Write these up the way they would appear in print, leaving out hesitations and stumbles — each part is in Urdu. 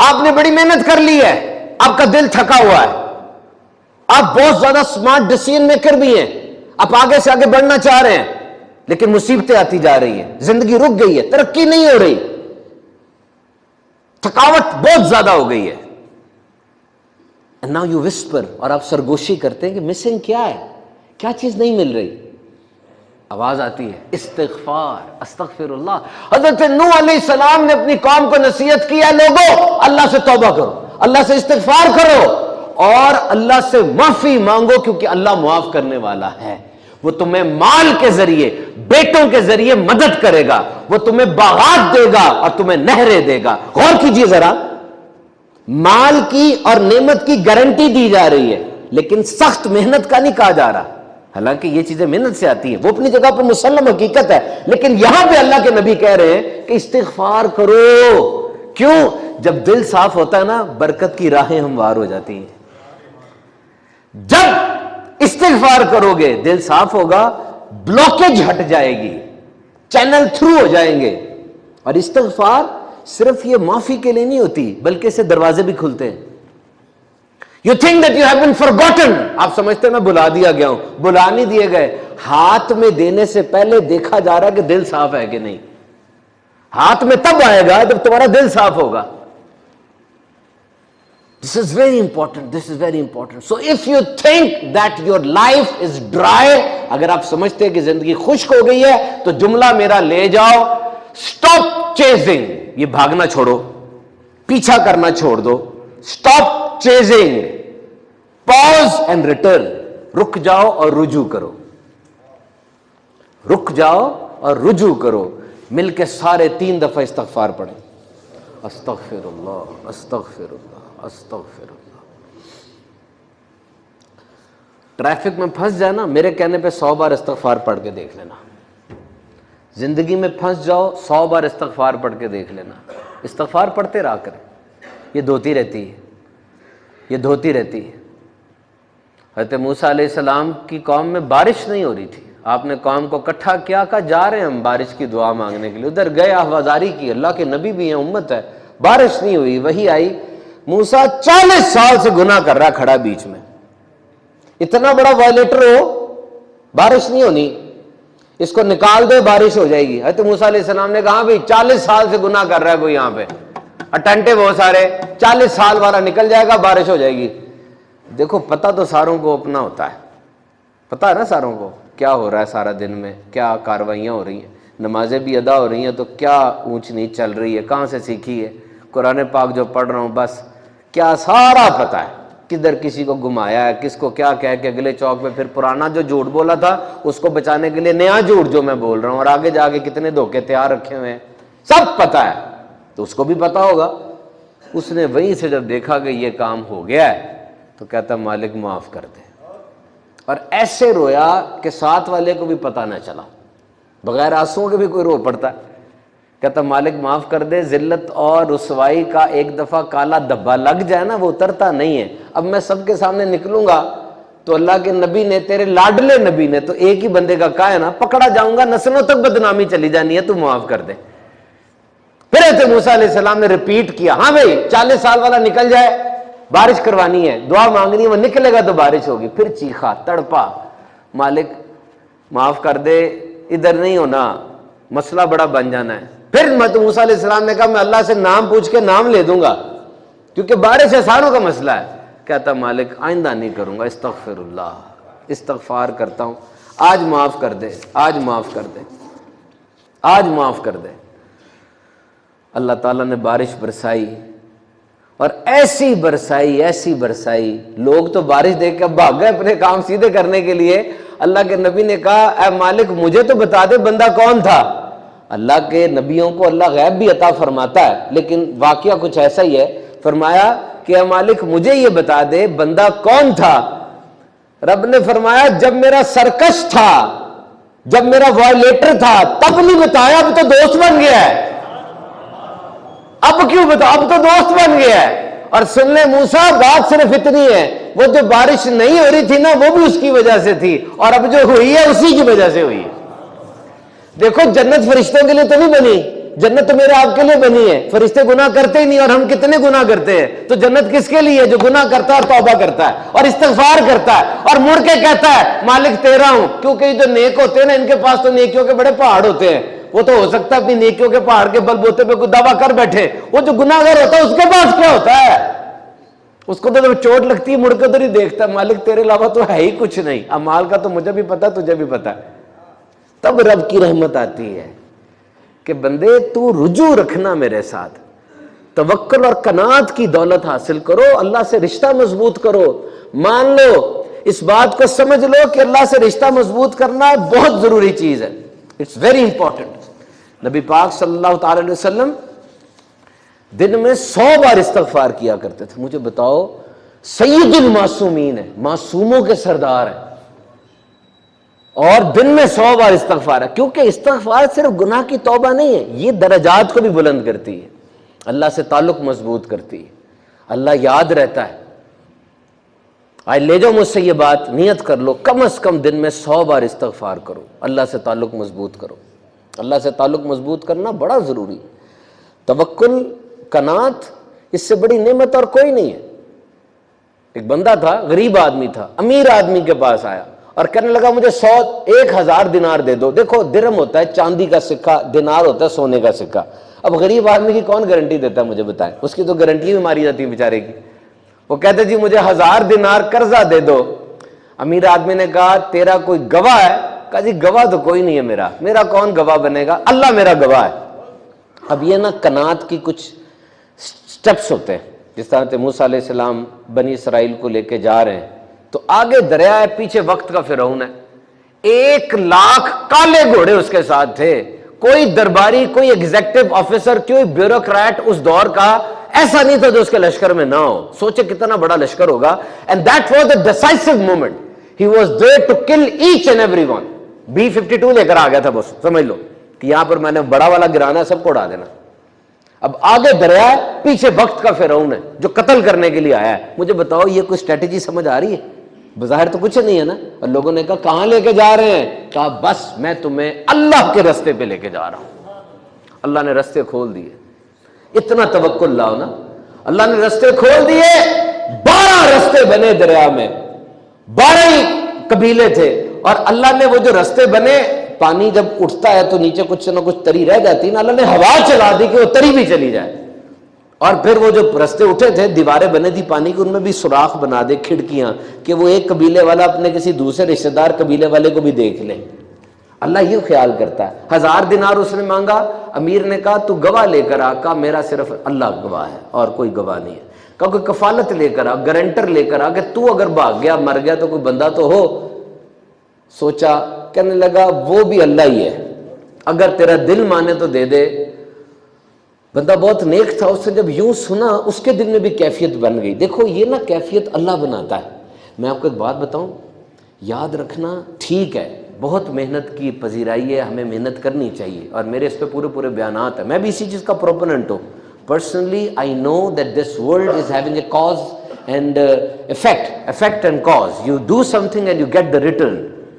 آپ نے بڑی محنت کر لی ہے، آپ کا دل تھکا ہوا ہے، آپ بہت زیادہ سمارٹ ڈیسیژن میکر بھی ہیں، آپ آگے سے آگے بڑھنا چاہ رہے ہیں، لیکن مصیبتیں آتی جا رہی ہیں، زندگی رک گئی ہے، ترقی نہیں ہو رہی، تھکاوٹ بہت زیادہ ہو گئی ہے. And now you whisper، اور آپ سرگوشی کرتے ہیں کہ مسنگ کیا ہے، کیا چیز نہیں مل رہی. آواز آتی ہے استغفار، استغفر اللہ. حضرت نوح علیہ السلام نے اپنی قوم کو نصیحت کیا، لوگو اللہ سے توبہ کرو، اللہ سے استغفار کرو اور اللہ سے معافی مانگو، کیونکہ اللہ معاف کرنے والا ہے. وہ تمہیں مال کے ذریعے، بیٹوں کے ذریعے مدد کرے گا، وہ تمہیں باغات دے گا اور تمہیں نہریں دے گا. غور کیجئے ذرا، مال کی اور نعمت کی گارنٹی دی جا رہی ہے، لیکن سخت محنت کا نہیں کہا جا رہا. حالانکہ یہ چیزیں محنت سے آتی ہیں، وہ اپنی جگہ پر مسلم حقیقت ہے، لیکن یہاں پہ اللہ کے نبی کہہ رہے ہیں کہ استغفار کرو. کیوں؟ جب دل صاف ہوتا ہے نا، برکت کی راہیں ہموار ہو جاتی ہیں. جب استغفار کرو گے دل صاف ہوگا، بلوکیج ہٹ جائے گی، چینل تھرو ہو جائیں گے. اور استغفار صرف یہ معافی کے لیے نہیں ہوتی، بلکہ اسے دروازے بھی کھلتے ہیں. You think that you have been forgotten، آپ سمجھتے ہیں میں بلا دیا گیا ہوں، بلا نہیں دیے گئے. ہاتھ میں دینے سے پہلے دیکھا جا رہا ہے کہ دل صاف ہے کہ نہیں. ہاتھ میں تب آئے گا جب تمہارا دل صاف ہوگا. This is very important. This is very important. So if you think that your life is dry، اگر آپ سمجھتے ہیں کہ زندگی خشک ہو گئی ہے، تو جملہ میرا لے جاؤ، stop chasing، یہ بھاگنا چھوڑو، پیچھا کرنا چھوڑ دو. stop chasing، pause and return، رک جاؤ اور رجوع کرو. رک جاؤ اور رجوع کرو. مل کے سارے 3 دفعہ استغفار پڑھیں. استغفر اللہ، استغفر اللہ، استغفر اللہ. ٹریفک میں پھنس جائے نا، میرے کہنے پہ 100 بار استغفار پڑھ کے دیکھ لینا. زندگی میں پھنس جاؤ، 100 بار استغفار پڑھ کے دیکھ لینا. استغفار پڑھتے رہا کریں، یہ دھوتی رہتی ہے، یہ دھوتی رہتی ہے. حضرت موسیٰ علیہ السلام کی قوم میں بارش نہیں ہو رہی تھی، آپ نے قوم کو اکٹھا کیا، کہا جا رہے ہیں ہم بارش کی دعا مانگنے کے لیے. ادھر گئے، آہوازاری کی، اللہ کے نبی بھی ہیں، امت ہے. بارش نہیں ہوئی. وہی آئی، موسیٰ 40 سال سے گناہ کر رہا کھڑا بیچ میں، اتنا بڑا وائلیٹر ہو، بارش نہیں ہونی، اس کو نکال دو بارش ہو جائے گی. حضرت موسیٰ علیہ السلام نے کہا بھئی 40 سال سے گناہ کر رہا ہے کوئی یہاں پہ، اٹینٹو بہت سارے، 40 سال والا نکل جائے گا، بارش ہو جائے گی. دیکھو پتہ تو ساروں کو اپنا ہوتا ہے، پتہ ہے نا ساروں کو کیا ہو رہا ہے سارا دن میں، کیا کاروائیاں ہو رہی ہیں، نمازیں بھی ادا ہو رہی ہیں تو کیا اونچ نیچ چل رہی ہے، کہاں سے سیکھی ہے. قرآن پاک جو پڑھ رہا ہوں بس کیا سارا پتہ ہے، کدھر کسی کو گھمایا ہے، کس کو کیا کہہ کے اگلے چوک پہ پھر پرانا جو جھوٹ بولا تھا اس کو بچانے کے لیے نیا جھوٹ جو میں بول رہا ہوں، اور آگے جا کے کتنے دھوکے تیار رکھے ہوئے ہیں، سب پتہ ہے. تو اس کو بھی پتہ ہوگا. اس نے وہیں سے جب دیکھا کہ یہ کام ہو گیا ہے تو کہتا مالک معاف کر دے، اور ایسے رویا کہ ساتھ والے کو بھی پتہ نہ چلا، بغیر آنسوؤں کے بھی کوئی رو پڑتا ہے. کہتا مالک معاف کر دے، ذلت اور رسوائی کا ایک دفعہ کالا دھبا لگ جائے نا وہ اترتا نہیں ہے. اب میں سب کے سامنے نکلوں گا تو اللہ کے نبی نے، تیرے لاڈلے نبی نے تو ایک ہی بندے کا کہا ہے نا، پکڑا جاؤں گا، نسلوں تک بدنامی چلی جانی ہے، تو معاف کر دے. پھر حضرت موسیٰ علیہ السلام نے ریپیٹ کیا، ہاں بھائی 40 سال والا نکل جائے، بارش کروانی ہے، دعا مانگنی ہے، وہ نکلے گا تو بارش ہوگی. پھر چیخا، تڑپا، مالک معاف کر دے، ادھر نہیں ہونا، مسئلہ بڑا بن جانا ہے. پھر موسیٰ علیہ السلام نے کہا میں اللہ سے نام پوچھ کے نام لے دوں گا، کیونکہ بارش احسانوں کا مسئلہ ہے. کہتا مالک آئندہ نہیں کروں گا، استغفر اللہ، استغفار کرتا ہوں، آج معاف کر دے، آج معاف کر دے، آج معاف کر دے. اللہ تعالیٰ نے بارش برسائی، اور ایسی برسائی، ایسی برسائی، لوگ تو بارش دیکھ کے بھاگ گئے اپنے کام سیدھے کرنے کے لیے. اللہ کے نبی نے کہا اے مالک مجھے تو بتا دے بندہ کون تھا. اللہ کے نبیوں کو اللہ غیب بھی عطا فرماتا ہے، لیکن واقعہ کچھ ایسا ہی ہے. فرمایا کہ اے مالک مجھے یہ بتا دے بندہ کون تھا. رب نے فرمایا جب میرا سرکش تھا، جب میرا وائلیٹر تھا تب نہیں بتایا، اب تو دوست بن گیا ہے. اب کیوں بتا، اب تو دوست بن گیا ہے. اور سن لے موسیٰ، بات صرف اتنی ہے، وہ جو بارش نہیں ہو رہی تھی نا وہ بھی اس کی وجہ سے تھی، اور اب جو ہوئی ہے اسی کی وجہ سے ہوئی ہے. دیکھو جنت فرشتوں کے لیے تو نہیں بنی، جنت تو میرے آپ کے لیے بنی ہے، فرشتے گناہ کرتے ہی نہیں، اور ہم کتنے گناہ کرتے ہیں، تو جنت کس کے لیے؟ جو گناہ کرتا ہے اور توبہ کرتا ہے اور استغفار کرتا ہے اور مڑ کے کہتا ہے مالک تیرا ہوں. کیونکہ جو نیک ہوتے ہیں نا، ان کے پاس تو نیکیوں کے بڑے پہاڑ ہوتے ہیں. وہ تو ہو سکتا ہے اپنی نیکیوں کے پہاڑ کے بل بوتے پہ کوئی دعویٰ کر بیٹھے، وہ جو گناہگار ہوتا ہے اس کے پاس کیا ہوتا ہے؟ اس کو تو جب چوٹ لگتی ہے مڑ کے تو نہیں دیکھتا، مالک تیرے علاوہ تو ہے ہی کچھ نہیں، اعمال کا تو مجھے بھی پتا تجھے بھی پتا. تب رب کی رحمت آتی ہے کہ بندے تو رجوع رکھنا میرے ساتھ، توکل اور قناعت کی دولت حاصل کرو، اللہ سے رشتہ مضبوط کرو. مان لو، اس بات کو سمجھ لو کہ اللہ سے رشتہ مضبوط کرنا بہت ضروری چیز ہے. It's very important. نبی پاک صلی اللہ تعالی علیہ وسلم دن میں 100 بار استغفار کیا کرتے تھے. مجھے بتاؤ، سید المعصومین ہے، معصوموں کے سردار ہیں، اور دن میں 100 بار استغفار ہے. کیونکہ استغفار صرف گناہ کی توبہ نہیں ہے، یہ درجات کو بھی بلند کرتی ہے، اللہ سے تعلق مضبوط کرتی ہے، اللہ یاد رہتا ہے. آج لے جاؤ مجھ سے یہ بات، نیت کر لو، کم از کم دن میں 100 بار استغفار کرو، اللہ سے تعلق مضبوط کرو. اللہ سے تعلق مضبوط کرنا بڑا ضروری. توکل، قناعت، اس سے بڑی نعمت اور کوئی نہیں ہے. ایک بندہ تھا، غریب آدمی تھا، امیر آدمی کے پاس آیا اور کہنے لگا مجھے 1000 دینار دے دو. دیکھو درہم ہوتا ہے چاندی کا سکہ، دینار ہوتا ہے سونے کا سکہ. اب غریب آدمی کی کون گارنٹی دیتا ہے؟ مجھے بتائیں، اس کی تو گارنٹی بھی ماری جاتی ہے بیچارے کی. وہ کہتے جی مجھے 1000 دینار قرضہ دے دو. امیر آدمی نے کہا تیرا کوئی گواہ ہے؟ کہا جی گواہ تو کوئی نہیں ہے، میرا کون گواہ بنے گا، اللہ میرا گواہ ہے. اب یہ نا قناعت کی کچھ سٹیپس ہوتے ہیں. جس طرح موسیٰ علیہ السلام بنی اسرائیل کو لے کے جا رہے ہیں تو آگے دریا ہے، پیچھے وقت کا فرعون ہے، 1,00,000 کالے گھوڑے اس کے ساتھ تھے. کوئی درباری، کوئی ایگزیکٹو آفیسر، کوئی بیوروکریٹ اس دور کا ایسا نہیں تھا جو اس کے لشکر میں نہ ہو. سوچے کتنا بڑا لشکر ہوگا. And that was a decisive moment. He was there to kill each and every one. B-52 لے کر آ گیا تھا بس، سمجھ لو کہ یہاں پر میں نے بڑا والا گرانا، سب کو اڑا دینا. اب آگے دریا ہے، پیچھے وقت کا فرعون ہے جو قتل کرنے کے لیے آیا ہے. مجھے بتاؤ یہ کوئی اسٹریٹجی سمجھ آ رہی ہے؟ بظاہر تو کچھ نہیں ہے نا. اور لوگوں نے کہا کہاں لے کے جا رہے ہیں؟ کہا بس میں تمہیں اللہ کے رستے پہ لے کے جا رہا ہوں. اللہ نے رستے کھول دیے. اتنا توکل لاؤ نا، اللہ نے رستے کھول دیے. 12 رستے بنے دریا میں، 12 ہی قبیلے تھے. اور اللہ نے وہ جو رستے بنے، پانی جب اٹھتا ہے تو نیچے کچھ نہ کچھ تری رہ جاتی نا، اللہ نے ہوا چلا دی کہ وہ تری بھی چلی جائے. اور پھر وہ جو رستے اٹھے تھے، دیواریں بنے تھی پانی کی، ان میں بھی سوراخ بنا دے، کھڑکیاں، کہ وہ ایک قبیلے والا اپنے کسی دوسرے رشتہ دار قبیلے والے کو بھی دیکھ لے. اللہ یہ خیال کرتا ہے. 1000 دینار اس نے مانگا. امیر نے کہا تو گواہ لے کر آ. کہا میرا صرف اللہ گواہ ہے اور کوئی گواہ نہیں ہے. کہا کوئی کفالت لے کر آ، گارنٹر لے کر آ کہ تو اگر بھاگ گیا مر گیا تو کوئی بندہ تو ہو. سوچا، کہنے لگا وہ بھی اللہ ہی ہے، اگر تیرا دل مانے تو دے دے. بندہ بہت نیک تھا، اس نے جب یوں سنا اس کے دل میں بھی کیفیت بن گئی. دیکھو یہ نا کیفیت اللہ بناتا ہے. میں آپ کو ایک بات بتاؤں، یاد رکھنا ٹھیک ہے، بہت محنت کی پذیرائی ہے، ہمیں محنت کرنی چاہیے، اور میرے اس پہ پورے بیانات ہیں. میں بھی اسی چیز کا پروپوننٹ ہوں. Personally I know that this world is having a cause and effect and cause. You do something and you get the return.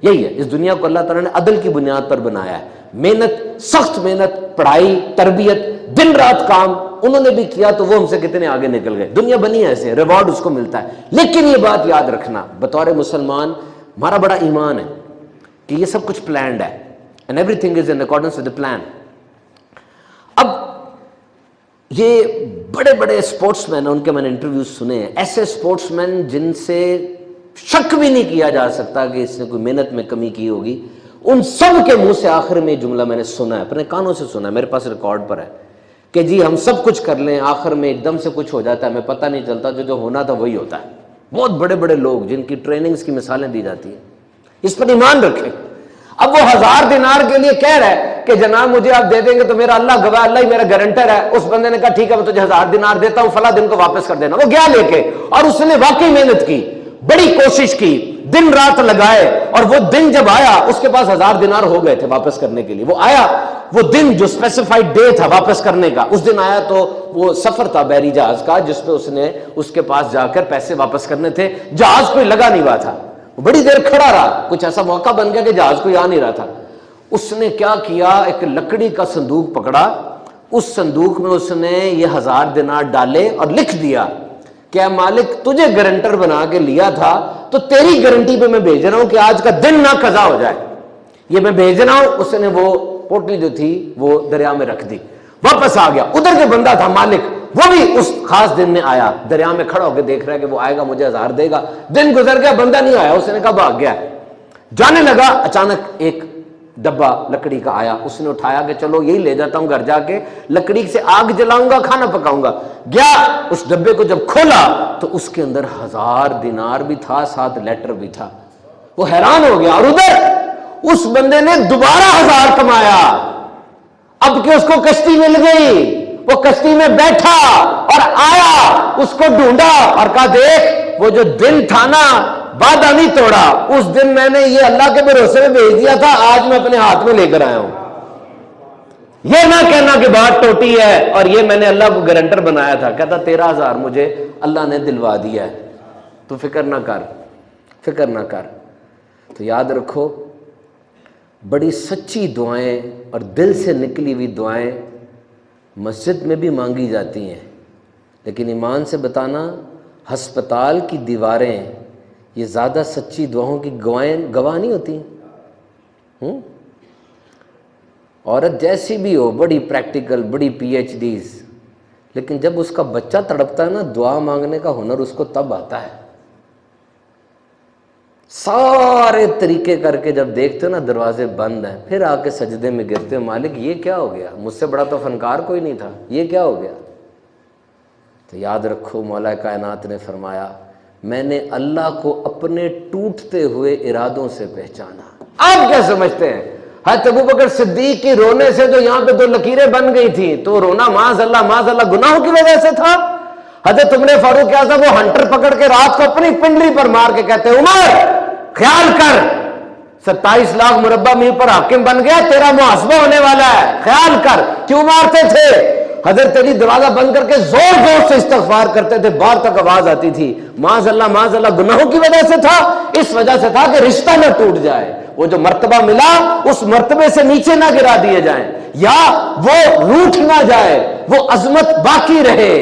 یہی ہے، اس دنیا کو اللہ تعالیٰ نے عدل کی بنیاد پر بنایا ہے. محنت، سخت محنت، پڑھائی، تربیت، دن رات کام انہوں نے بھی کیا تو وہ ہم سے کتنے آگے نکل گئے. دنیا بنی ہے ایسے، ریوارڈ اس کو ملتا ہے. لیکن یہ بات یاد رکھنا، بطور مسلمان ہمارا بڑا ایمان ہے کہ یہ سب کچھ پلانڈ ہے، and every thing is in accordance with the plan. اب یہ بڑے بڑے اسپورٹس مین ہیں، ان کے میں نے انٹرویوز سنے ہیں، ایسے اسپورٹس مین جن سے شک بھی نہیں کیا جا سکتا کہ اس نے کوئی محنت میں کمی کی ہوگی. ان سب کے منہ سے آخر میں جملہ میں نے سنا ہے، اپنے کانوں سے سنا ہے، میرے پاس ریکارڈ پر ہے، کہ جی ہم سب کچھ کر لیں، آخر میں ایک دم سے کچھ ہو جاتا ہے، ہمیں پتہ نہیں چلتا، جو ہونا تھا وہی ہوتا ہے. بہت بڑے بڑے لوگ جن کی ٹریننگز کی مثالیں دی جاتی ہیں. اس پر ایمان رکھیں. اب وہ 1000 دینار کے لیے کہہ رہا ہے کہ جناب مجھے آپ دے دیں گے تو میرا اللہ گواہ، اللہ ہی میرا گارنٹر ہے. اس بندے نے کہا ٹھیک ہے میں تجھے 1000 دینار دیتا ہوں، فلاں دن کو واپس کر دینا. وہ گیا لے کے، اور اس نے واقعی محنت کی، بڑی کوشش کی، دن رات لگائے، اور وہ دن جب آیا اس کے پاس 1000 دینار ہو گئے تھے واپس کرنے کے لیے. وہ آیا، وہ دن جو اسپیسیفائڈ ڈے تھا واپس کرنے کا، اس دن آیا تو وہ سفر تھا بحری جہاز کا جس پہ اس نے اس کے پاس جا کر پیسے واپس کرنے تھے. جہاز کوئی لگا نہیں ہوا تھا، وہ بڑی دیر کھڑا رہا. کچھ ایسا موقع بن گیا کہ جہاز کوئی آ نہیں رہا تھا. اس نے کیا کیا، ایک لکڑی کا صندوق پکڑا اس صندوق میں اس نے یہ 1000 دینار ڈالے اور لکھ دیا کہ اے مالک تجھے گارنٹر بنا کے لیا تھا تو تیری گارنٹی پہ میں بھیج رہا ہوں کہ آج کا دن نہ قضا ہو جائے، یہ میں بھیج رہا ہوں۔ اس نے وہ پوٹلی جو تھی وہ دریا میں رکھ دی، واپس آ گیا۔ ادھر جو بندہ تھا مالک وہ بھی اس خاص دن میں آیا، دریا میں کھڑا ہو کے دیکھ رہا ہے کہ وہ آئے گا مجھے 1000 دے گا۔ دن گزر گیا، بندہ نہیں آیا، اس نے کہا بھاگ گیا۔ جانے لگا، اچانک ایک ڈبہ لکڑی کا آیا، اس نے اٹھایا کہ چلو یہی لے جاتا ہوں گھر جا کے، لکڑی سے آگ جلاؤں گا، کھانا پکاؤں گا۔ گیا اس ڈبے کو جب کھولا تو اس کے اندر 1000 دینار بھی تھا، ساتھ لیٹر بھی تھا۔ وہ حیران ہو گیا، اور ادھر اس بندے نے دوبارہ 1000 کمایا، اب کہ اس کو کشتی مل گئی۔ وہ کشتی میں بیٹھا اور آیا، اس کو ڈھونڈا اور کہا دیکھ وہ جو دن تھا نا وعدہ نہیں توڑا، اس دن میں نے یہ اللہ کے بھروسے میں بھیج دیا تھا، آج میں اپنے ہاتھ میں لے کر آیا ہوں۔ یہ نہ کہنا کہ بات ٹوٹی ہے اور یہ میں نے اللہ کو گارنٹر بنایا تھا۔ کہتا 13,000 مجھے اللہ نے دلوا دیا ہے، تو فکر نہ کر، فکر نہ کر۔ تو یاد رکھو بڑی سچی دعائیں اور دل سے نکلی ہوئی دعائیں مسجد میں بھی مانگی جاتی ہیں، لیکن ایمان سے بتانا ہسپتال کی دیواریں یہ زیادہ سچی دعاؤں کی گواہ نہیں ہوتی۔ عورت جیسی بھی ہو، بڑی پریکٹیکل، بڑی پی ایچ ڈیز، لیکن جب اس کا بچہ تڑپتا ہے نا، دعا مانگنے کا ہنر اس کو تب آتا ہے۔ سارے طریقے کر کے جب دیکھتے ہو نا دروازے بند ہیں، پھر آ کے سجدے میں گرتے ہو، مالک یہ کیا ہو گیا، مجھ سے بڑا تو فنکار کوئی نہیں تھا، یہ کیا ہو گیا۔ تو یاد رکھو مولا کائنات نے فرمایا میں نے اللہ کو اپنے ٹوٹتے ہوئے ارادوں سے پہچانا۔ آپ کیا سمجھتے ہیں حضرت ابوبکر صدیق کی رونے سے جو یہاں پہ 2 لکیریں بن گئی تھیں تو رونا معاذ اللہ گناہوں کی وجہ سے تھا؟ حضرت عمر فاروق اعظم وہ ہنٹر پکڑ کے رات کو اپنی پنڈلی پر مار کے کہتے عمر خیال کر، 27 لاکھ مربع میل پر حاکم بن گیا، تیرا محاسبہ ہونے والا ہے، خیال کر۔ کیوں مارتے تھے؟ حضرت علی دروازہ بند کر کے زور زور سے استغفار کرتے تھے، باہر تک آواز آتی تھی۔ معاذ اللہ گناہوں کی وجہ سے تھا، اس وجہ سے تھا کہ رشتہ نہ ٹوٹ جائے، وہ جو مرتبہ ملا اس مرتبے سے نیچے نہ گرا دیے جائیں، یا وہ روٹھ نہ جائے، وہ عظمت باقی رہے۔